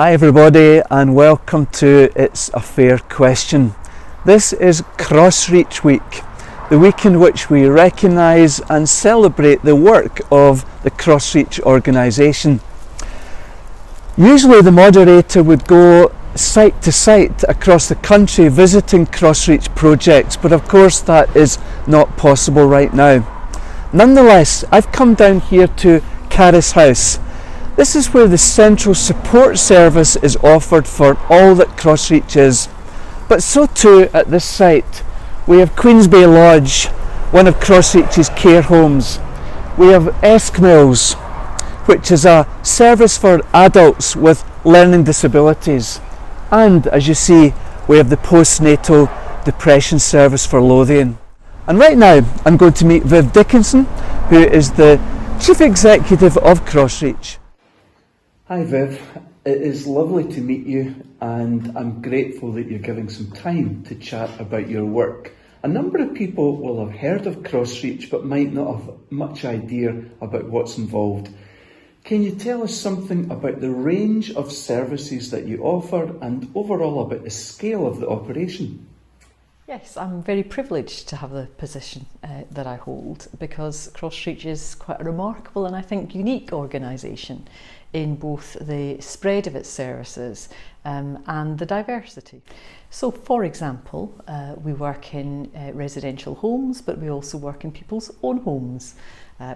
Hi everybody and welcome to It's a Fair Question. This is CrossReach Week, the week in which we recognise and celebrate the work of the CrossReach organisation. Usually the moderator would go site to site across the country visiting CrossReach projects, but of course that is not possible right now. Nonetheless, I've come down here to Caris House. This is where the central support service is offered for all that CrossReach is. But so too at this site. We have Queensbay Lodge, one of CrossReach's care homes. We have Eskmills, which is a service for adults with learning disabilities. And as you see, we have the postnatal depression service for Lothian. And right now I'm going to meet Viv Dickenson, who is the Chief Executive of CrossReach. Hi Viv, it is lovely to meet you and I'm grateful that you're giving some time to chat about your work. A number of people will have heard of CrossReach but might not have much idea about what's involved. Can you tell us something about the range of services that you offer and overall about the scale of the operation? Yes, I'm very privileged to have the position that I hold because CrossReach is quite a remarkable and I think unique organisation in both the spread of its services and the diversity. So for example, we work in residential homes, but we also work in people's own homes.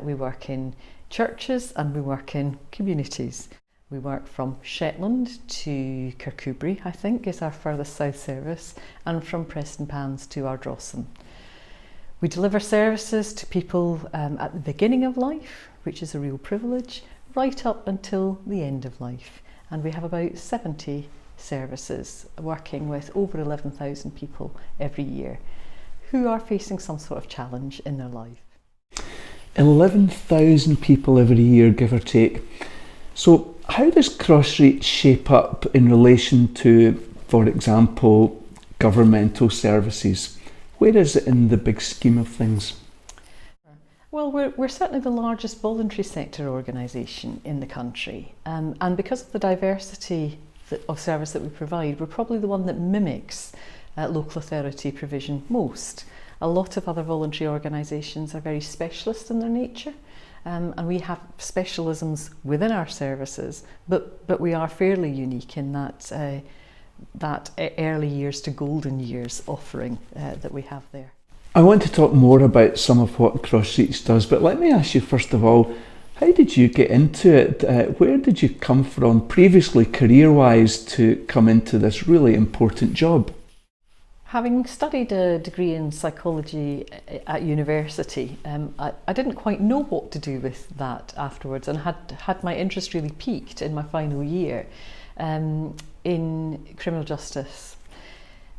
We work in churches and we work in communities. We work from Shetland to Kirkcudbright, I think, is our furthest south service, and from Prestonpans to Ardrossan. We deliver services to people at the beginning of life, which is a real privilege, right up until the end of life. And we have about 70 services working with over 11,000 people every year who are facing some sort of challenge in their life. 11,000 people every year, give or take. So how does CrossReach shape up in relation to, for example, governmental services? Where is it in the big scheme of things? Well, we're certainly the largest voluntary sector organisation in the country, and because of the diversity of service that we provide, we're probably the one that mimics local authority provision most. A lot of other voluntary organisations are very specialist in their nature, and we have specialisms within our services, but we are fairly unique in that early years to golden years offering that we have there. I want to talk more about some of what CrossReach does, but let me ask you first of all, how did you get into it? Where did you come from previously, career-wise, to come into this really important job? Having studied a degree in psychology at university, I didn't quite know what to do with that afterwards, and had my interest really peaked in my final year in criminal justice.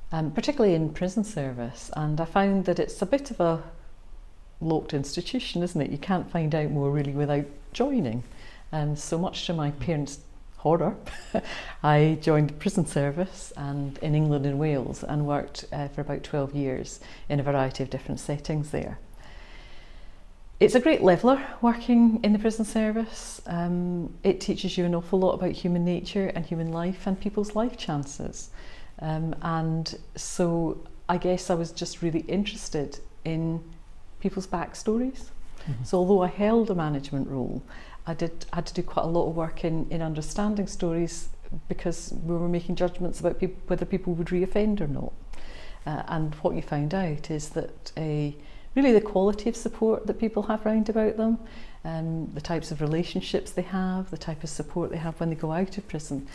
Particularly in prison service, and I found that it's a bit of a locked institution, isn't it? You can't find out more really without joining. So much to my parents' horror, I joined prison service and in England and Wales and worked for about 12 years in a variety of different settings there. It's a great leveller working in the prison service. It teaches you an awful lot about human nature and human life and people's life chances. And so I guess I was just really interested in people's backstories. Mm-hmm. So although I held a management role, I had to do quite a lot of work in understanding stories because we were making judgments about whether people would reoffend or not. And what you found out is that really the quality of support that people have round about them, the types of relationships they have, the type of support they have when they go out of prison,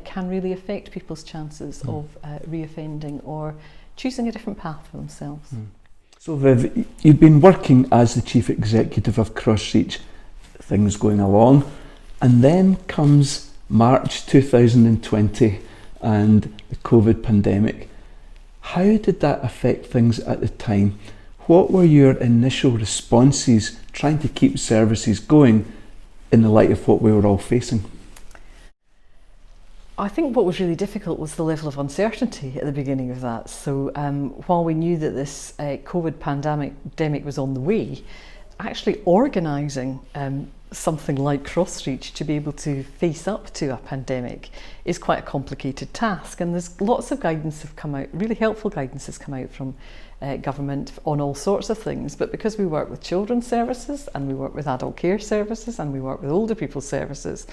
can really affect people's chances of reoffending or choosing a different path for themselves. So Viv, you've been working as the Chief Executive of CrossReach, things going along, and then comes March 2020 and the COVID pandemic. How did that affect things at the time? What were your initial responses trying to keep services going in the light of what we were all facing? I think what was really difficult was the level of uncertainty at the beginning of that. So while we knew that this COVID pandemic was on the way, actually organising something like CrossReach to be able to face up to a pandemic is quite a complicated task, and there's lots of guidance have come out, really helpful guidance has come out from government on all sorts of things. But because we work with children's services and we work with adult care services and we work with older people's services,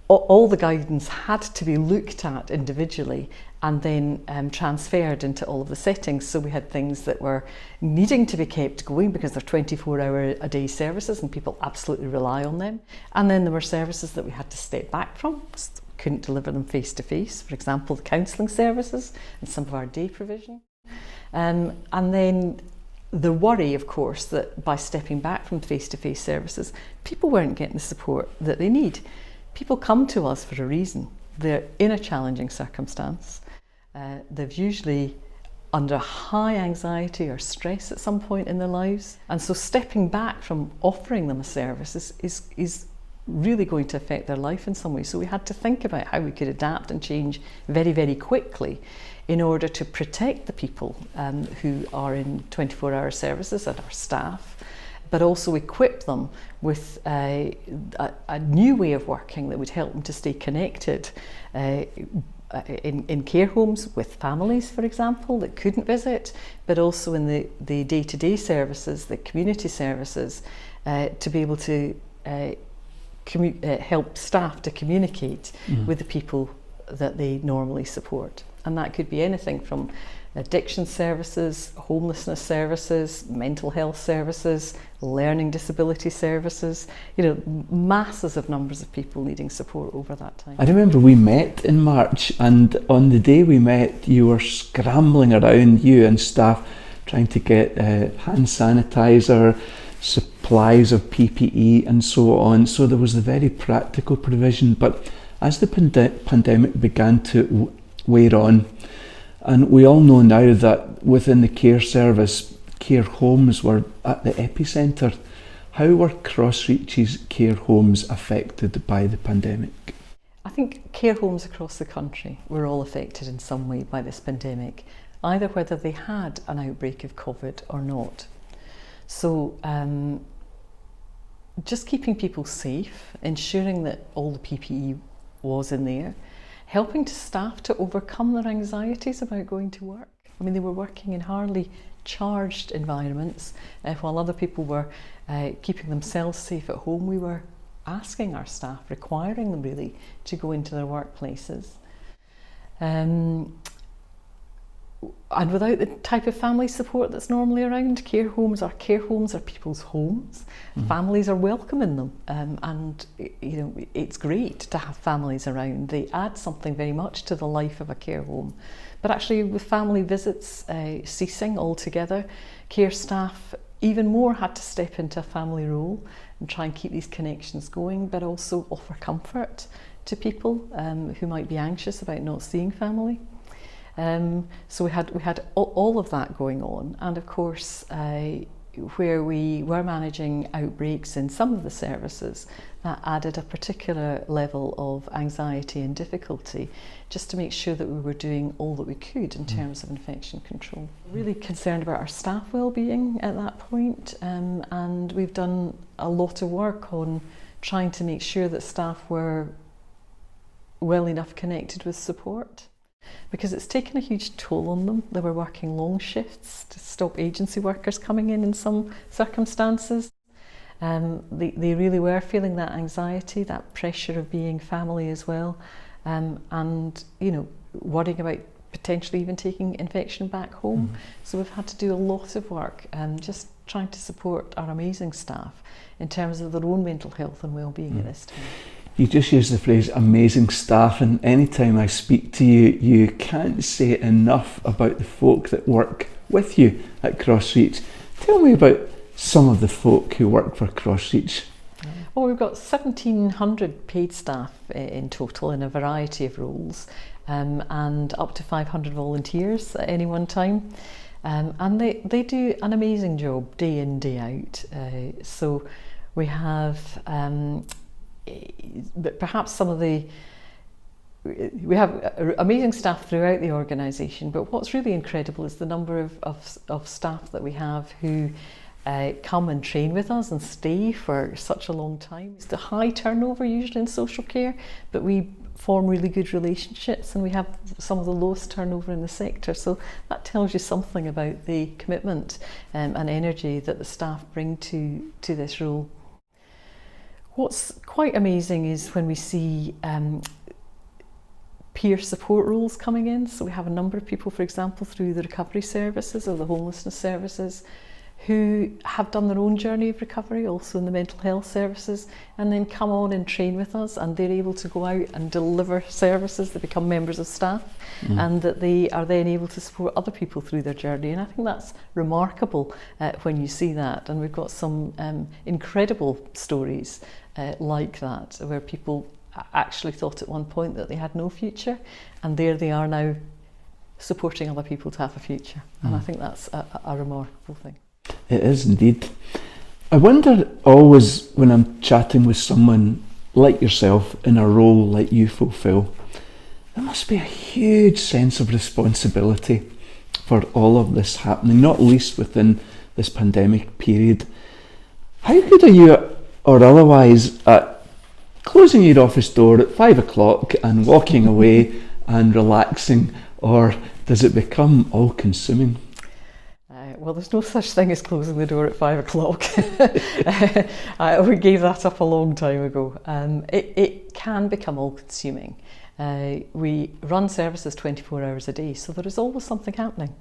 all the guidance had to be looked at individually and then transferred into all of the settings. So we had things that were needing to be kept going because they're 24-hour-a-day services and people absolutely rely on them. And then there were services that we had to step back from, couldn't deliver them face-to-face, for example, the counselling services and some of our day provision. And then the worry, of course, that by stepping back from face-to-face services, people weren't getting the support that they need. People come to us for a reason. They're in a challenging circumstance. They've usually under high anxiety or stress at some point in their lives. And so stepping back from offering them a service is really going to affect their life in some way. So we had to think about how we could adapt and change very, very quickly in order to protect the people who are in 24-hour services and our staff, but also equip them with a new way of working that would help them to stay connected in care homes with families, for example, that couldn't visit, but also in the day-to-day services, the community services, to be able to help staff to communicate with the people that they normally support. And that could be anything from addiction services, homelessness services, mental health services, learning disability services, masses of numbers of people needing support over that time. I remember we met in March, and on the day we met you were scrambling around, you and staff, trying to get hand sanitizer, supplies of PPE and so on. So there was the very practical provision. But as the pandemic began to wear on, and we all know now that within the care service, care homes were at the epicentre. How were CrossReach's care homes affected by the pandemic? I think care homes across the country were all affected in some way by this pandemic, either whether they had an outbreak of COVID or not. So just keeping people safe, ensuring that all the PPE was in there, helping to staff to overcome their anxieties about going to work. I mean, they were working in hardly charged environments. While other people were keeping themselves safe at home, we were asking our staff, requiring them really, to go into their workplaces. And without the type of family support that's normally around, care homes are people's homes. Families are welcome in them, and it's great to have families around. They add something very much to the life of a care home. But actually, with family visits ceasing altogether, care staff even more had to step into a family role and try and keep these connections going, but also offer comfort to people who might be anxious about not seeing family. So we had all of that going on, and of course where we were managing outbreaks in some of the services, that added a particular level of anxiety and difficulty, just to make sure that we were doing all that we could in terms of infection control. Really concerned about our staff well-being at that point, and we've done a lot of work on trying to make sure that staff were well enough connected with support, because it's taken a huge toll on them. They were working long shifts to stop agency workers coming in some circumstances. They really were feeling that anxiety, that pressure of being family as well, and worrying about potentially even taking infection back home. So we've had to do a lot of work just trying to support our amazing staff in terms of their own mental health and well-being at this time. You just use the phrase amazing staff, and anytime I speak to you, you can't say enough about the folk that work with you at CrossReach. Tell me about some of the folk who work for CrossReach. Well, we've got 1,700 paid staff in total in a variety of roles, and up to 500 volunteers at any one time. And they do an amazing job day in, day out. So we have but perhaps we have amazing staff throughout the organisation, but what's really incredible is the number of staff that we have who come and train with us and stay for such a long time. It's the high turnover usually in social care, but we form really good relationships and we have some of the lowest turnover in the sector. So that tells you something about the commitment and energy that the staff bring to this role. What's quite amazing is when we see peer support roles coming in. So we have a number of people, for example, through the recovery services or the homelessness services, who have done their own journey of recovery, also in the mental health services, and then come on and train with us, and they're able to go out and deliver services. They become members of staff, and that they are then able to support other people through their journey. And I think that's remarkable when you see that. And we've got some incredible stories like that, where people actually thought at one point that they had no future, and there they are now supporting other people to have a future. And I think that's a remarkable thing. It is indeed. I wonder always when I'm chatting with someone like yourself in a role like you fulfil, there must be a huge sense of responsibility for all of this happening, not least within this pandemic period. How good are you, or otherwise, at closing your office door at 5 o'clock and walking away and relaxing, or does it become all-consuming? Well, there's no such thing as closing the door at 5 o'clock. We gave that up a long time ago. It can become all-consuming. We run services 24 hours a day, so there is always something happening.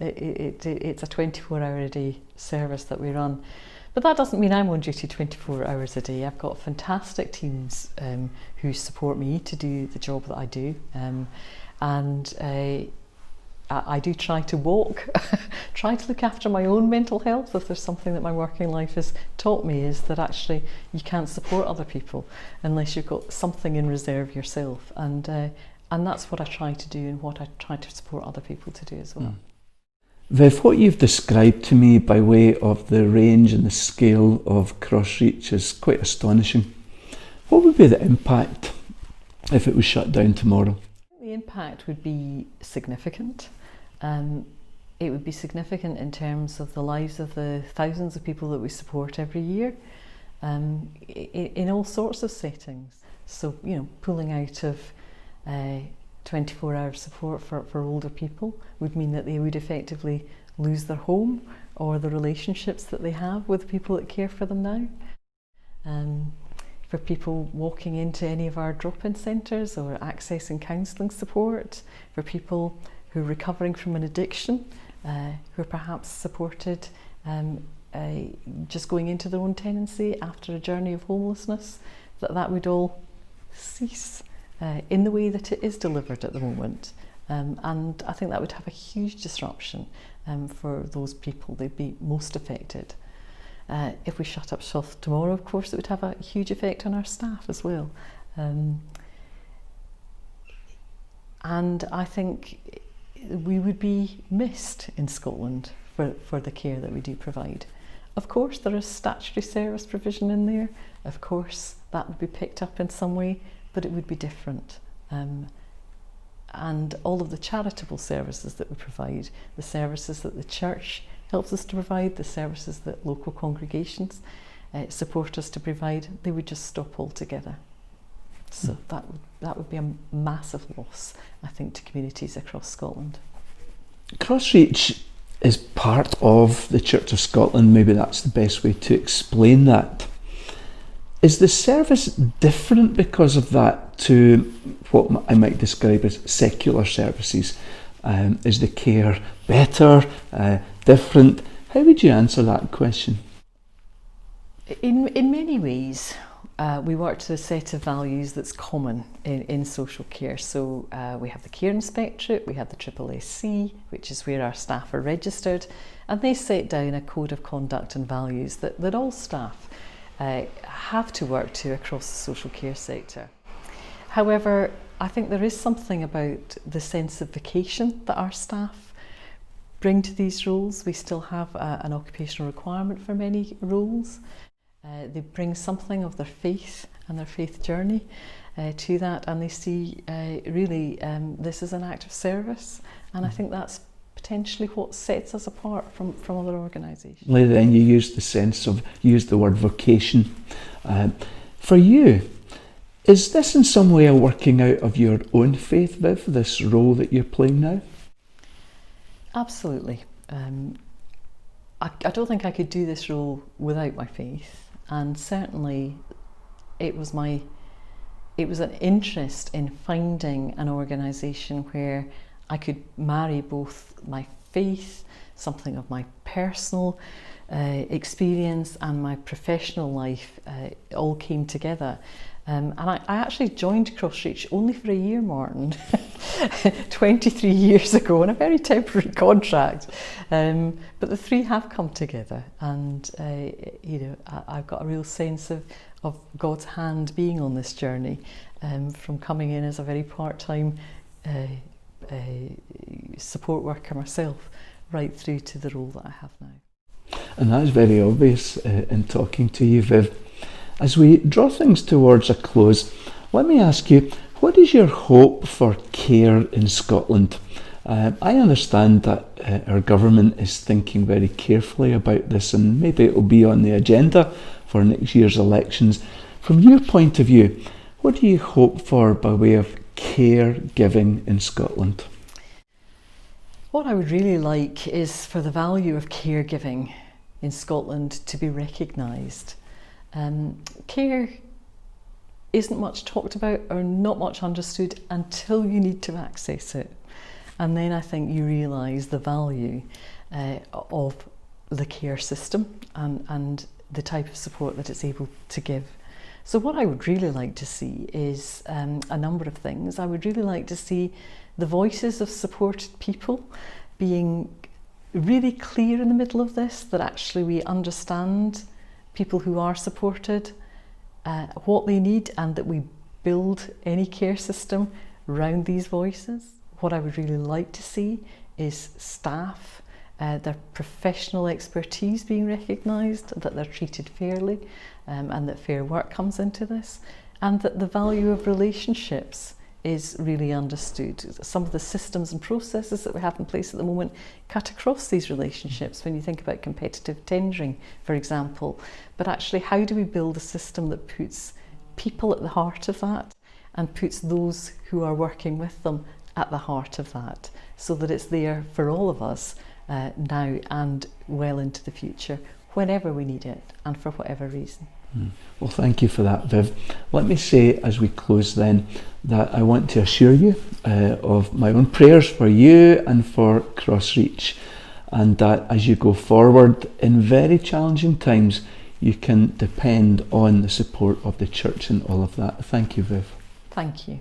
It's a 24-hour-a-day service that we run. But that doesn't mean I'm on duty 24 hours a day. I've got fantastic teams who support me to do the job that I do. I do try to walk, try to look after my own mental health. If there's something that my working life has taught me, is that actually you can't support other people unless you've got something in reserve yourself. And that's what I try to do, and what I try to support other people to do as well. Viv, what you've described to me by way of the range and the scale of CrossReach is quite astonishing. What would be the impact if it was shut down tomorrow? The impact would be significant. It would be significant in terms of the lives of the thousands of people that we support every year, in all sorts of settings. So, pulling out of 24-hour support for older people would mean that they would effectively lose their home or the relationships that they have with the people that care for them now. For people walking into any of our drop-in centres or accessing counselling support, for people who are recovering from an addiction, who are perhaps supported just going into their own tenancy after a journey of homelessness, that would all cease in the way that it is delivered at the moment. And I think that would have a huge disruption for those people. They'd be most affected. If we shut up shop tomorrow, of course, it would have a huge effect on our staff as well. And I think we would be missed in Scotland for the care that we do provide. Of course, there is statutory service provision in there. Of course, that would be picked up in some way, but it would be different. And all of the charitable services that we provide, the services that the church helps us to provide, the services that local congregations support us to provide, they would just stop altogether. So that would be a massive loss, I think, to communities across Scotland. CrossReach is part of the Church of Scotland. Maybe that's the best way to explain that. Is the service different because of that to what I might describe as secular services? Is the care better, different? How would you answer that question? In many ways, we work to a set of values that's common in social care. So we have the Care Inspectorate, we have the SSSC, which is where our staff are registered, and they set down a code of conduct and values that all staff have to work to across the social care sector. However, I think there is something about the sense of vocation that our staff bring to these roles. We still have an occupational requirement for many roles. They bring something of their faith and their faith journey to that, and they see really this is an act of service, and I think that's potentially what sets us apart from other organisations. Then you used the word vocation. For you, is this in some way a working out of your own faith, Viv, this role that you're playing now? Absolutely. I don't think I could do this role without my faith, and certainly it was an interest in finding an organisation where I could marry both my faith, something of my personal experience, and my professional life all came together. And I actually joined CrossReach only for a year, Martin, 23 years ago, on a very temporary contract. But the three have come together, and I've got a real sense of God's hand being on this journey, from coming in as a very part-time support worker myself, right through to the role that I have now. And that's very obvious in talking to you, Viv. As we draw things towards a close, let me ask you, what is your hope for care in Scotland? I understand that our government is thinking very carefully about this, and maybe it will be on the agenda for next year's elections. From your point of view, what do you hope for by way of care giving in Scotland? What I would really like is for the value of caregiving in Scotland to be recognised. Care isn't much talked about or not much understood until you need to access it. And then I think you realise the value of the care system and the type of support that it's able to give. So what I would really like to see is a number of things. I would really like to see the voices of supported people being really clear in the middle of this, that actually we understand people who are supported, what they need, and that we build any care system around these voices. What I would really like to see is staff, their professional expertise being recognised, that they're treated fairly, and that fair work comes into this, and that the value of relationships is really understood. Some of the systems and processes that we have in place at the moment cut across these relationships when you think about competitive tendering, for example. But actually, how do we build a system that puts people at the heart of that and puts those who are working with them at the heart of that, so that it's there for all of us now and well into the future, whenever we need it and for whatever reason. Well, thank you for that, Viv. Let me say as we close then that I want to assure you of my own prayers for you and for CrossReach, and that as you go forward in very challenging times, you can depend on the support of the church and all of that. Thank you, Viv. Thank you.